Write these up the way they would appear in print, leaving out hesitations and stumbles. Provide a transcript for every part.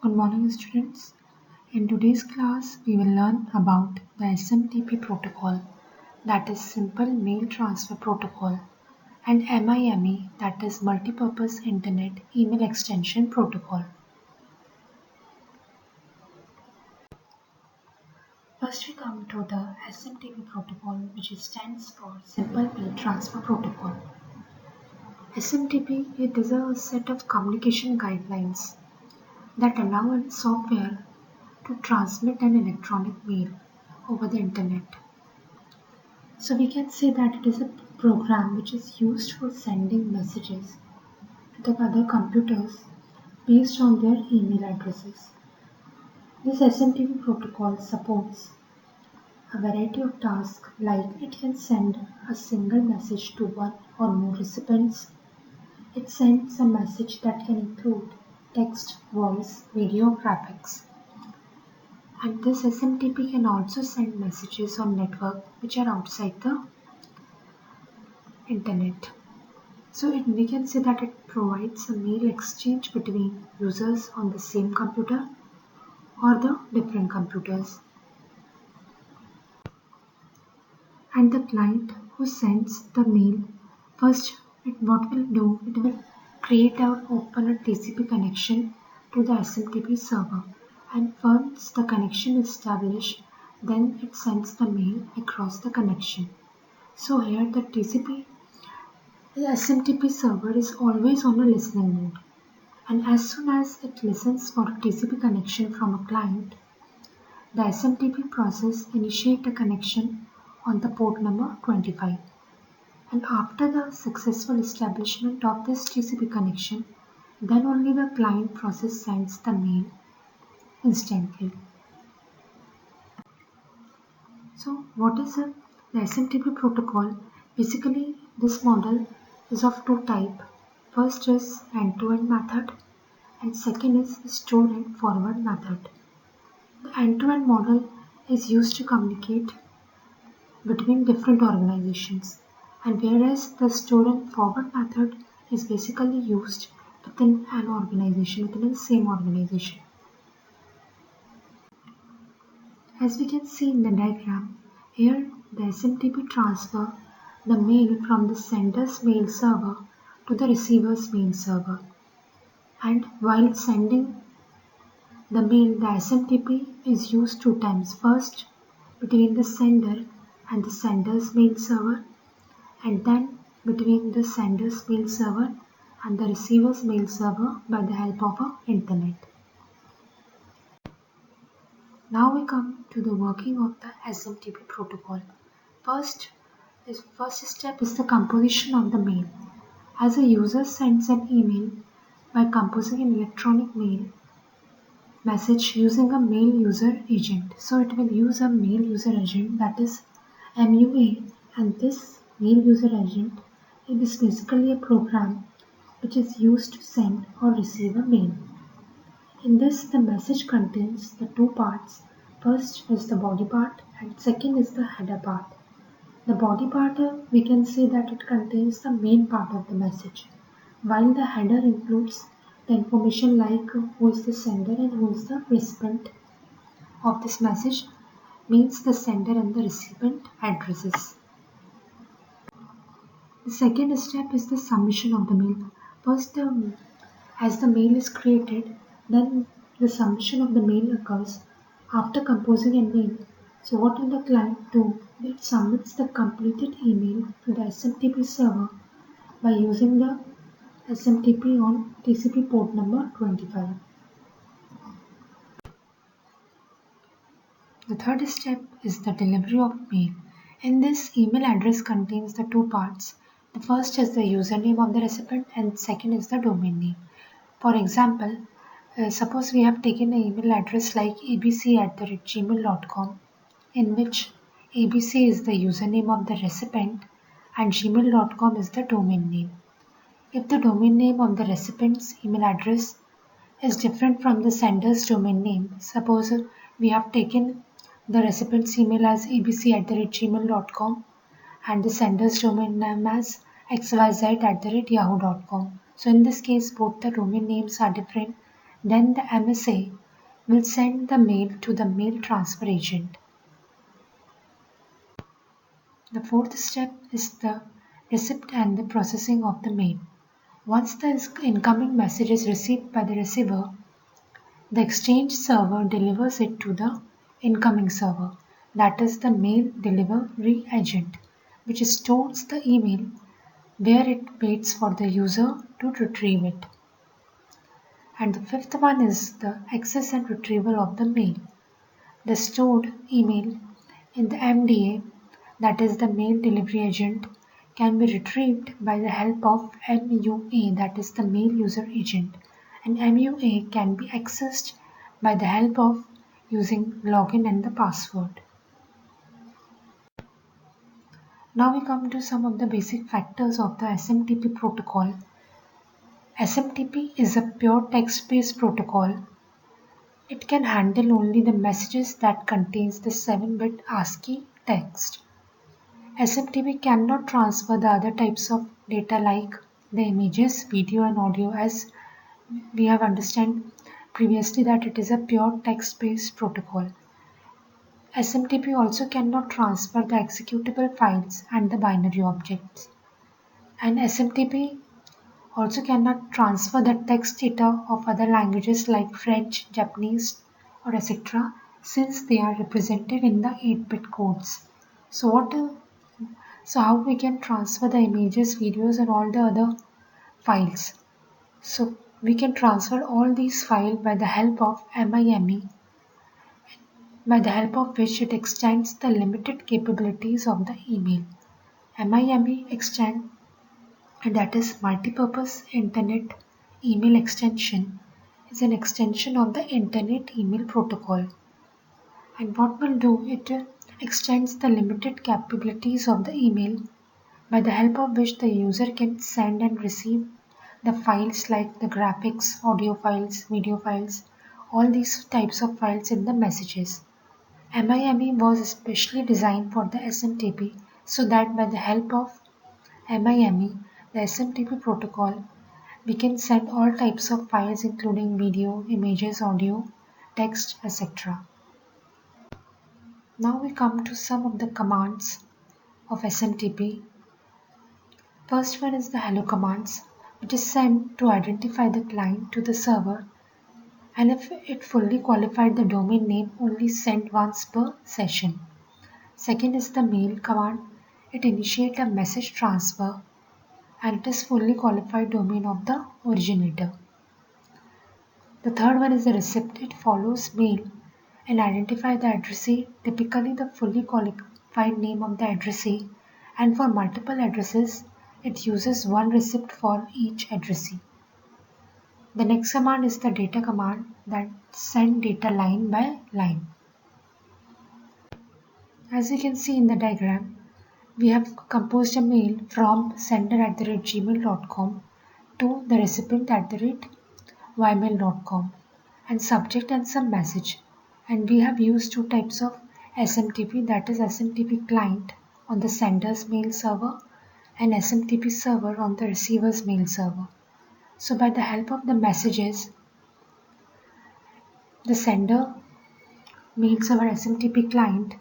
Good morning, students. In today's class, we will learn about the SMTP protocol, that is Simple Mail Transfer Protocol, and MIME, that is Multipurpose Internet Email Extension Protocol. First, we come to the SMTP protocol, which stands for Simple Mail Transfer Protocol. SMTP, it is a set of communication guidelines that allow a software to transmit an electronic mail over the internet. So we can say that it is a program which is used for sending messages to the other computers based on their email addresses. This SMTP protocol supports a variety of tasks, like it can send a single message to one or more recipients. It sends a message that can include text, voice, video, graphics. And this SMTP can also send messages on network which are outside the internet. So we can say that it provides a mail exchange between users on the same computer or the different computers. And the client who sends the mail, first what will do, it will create or open a TCP connection to the SMTP server. And once the connection is established, then it sends the mail across the connection. So here the SMTP server is always on a listening mode, and as soon as it listens for a TCP connection from a client, the SMTP process initiates a connection on the port number 25. And after the successful establishment of this TCP connection, then only the client process sends the mail instantly. So what is the SMTP protocol? Basically, this model is of two types. First is end-to-end method, and second is store and forward method. The end-to-end model is used to communicate between different organizations, and whereas the store and forward method is basically used within an organization, within the same organization. As we can see in the diagram, here the SMTP transfer the mail from the sender's mail server to the receiver's mail server. And while sending the mail, the SMTP is used two times. First, between the sender and the sender's mail server, and then between the sender's mail server and the receiver's mail server by the help of the internet. Now we come to the working of the SMTP protocol. First step is the composition of the mail. As a user sends an email by composing an electronic mail message using a mail user agent. So it will use a mail user agent, that is MUA, and this mail user agent is basically a program which is used to send or receive a mail. In this, the message contains the two parts. First is the body part and second is the header part. The body part, we can say that it contains the main part of the message, while the header includes the information like who is the sender and who is the recipient of this message, means the sender and the recipient addresses. The second step is the submission of the mail. First, as the mail is created, then the submission of the mail occurs after composing a mail. So what will the client do? It submits the completed email to the SMTP server by using the SMTP on TCP port number 25. The third step is the delivery of mail. In this, email address contains the two parts. The first is the username of the recipient and second is the domain name. For example, suppose we have taken an email address like abc@gmail.com, in which ABC is the username of the recipient and gmail.com is the domain name. If the domain name of the recipient's email address is different from the sender's domain name, suppose we have taken the recipient's email as abc@gmail.com and the sender's domain name as xyz@yahoo.com. So in this case, both the domain names are different. Then the MSA will send the mail to the mail transfer agent. The fourth step is the receipt and the processing of the mail. Once the incoming message is received by the receiver, the exchange server delivers it to the incoming server, that is the mail delivery agent, which stores the email where it waits for the user to retrieve it. And the fifth one is the access and retrieval of the mail. The stored email in the MDA, that is the mail delivery agent, can be retrieved by the help of MUA, that is the mail user agent, and MUA can be accessed by the help of using login and the password. Now we come to some of the basic factors of the SMTP protocol. SMTP is a pure text-based protocol. It can handle only the messages that contains the 7-bit ASCII text. SMTP cannot transfer the other types of data like the images, video and audio, as we have understood previously that it is a pure text-based protocol. SMTP also cannot transfer the executable files and the binary objects. And SMTP also cannot transfer the text data of other languages like French, Japanese, or etc., since they are represented in the 8-bit codes. So how we can transfer the images, videos, and all the other files? So we can transfer all these files by the help of MIME, by the help of which it extends the limited capabilities of the email. MIME extend, and that is multipurpose internet email extension, is an extension of the internet email protocol. And what will do, it extends the limited capabilities of the email by the help of which the user can send and receive the files like the graphics, audio files, video files, all these types of files in the messages. MIME was especially designed for the SMTP so that by the help of MIME, the SMTP protocol, we can send all types of files including video, images, audio, text, etc. Now we come to some of the commands of SMTP. First one is the hello commands, which is sent to identify the client to the server, and if it fully qualified the domain name, only sent once per session. Second is the mail command. It initiates a message transfer and it is fully qualified domain of the originator. The third one is the receipt. It follows mail and identify the addressee, typically the fully qualified name of the addressee, and for multiple addresses it uses one receipt for each addressee. The next command is the data command that send data line by line. As you can see in the diagram, we have composed a mail from sender@gmail.com to the recipient@ymail.com and subject and some message. And we have used two types of SMTP, that is SMTP client on the sender's mail server and SMTP server on the receiver's mail server. So by the help of the messages, the sender mail server SMTP client,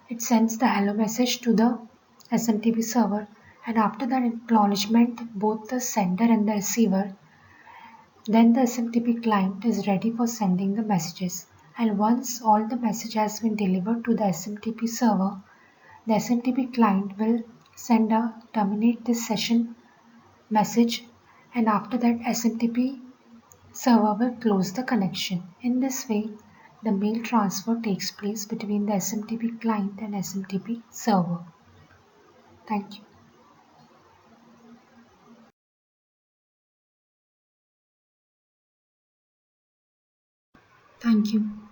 it sends the hello message to the SMTP server, and after that acknowledgement both the sender and the receiver, then the SMTP client is ready for sending the messages. And once all the message has been delivered to the SMTP server, the SMTP client will send a terminate this session message, and after that SMTP server will close the connection. In this way, the mail transfer takes place between the SMTP client and SMTP server. Thank you. Thank you.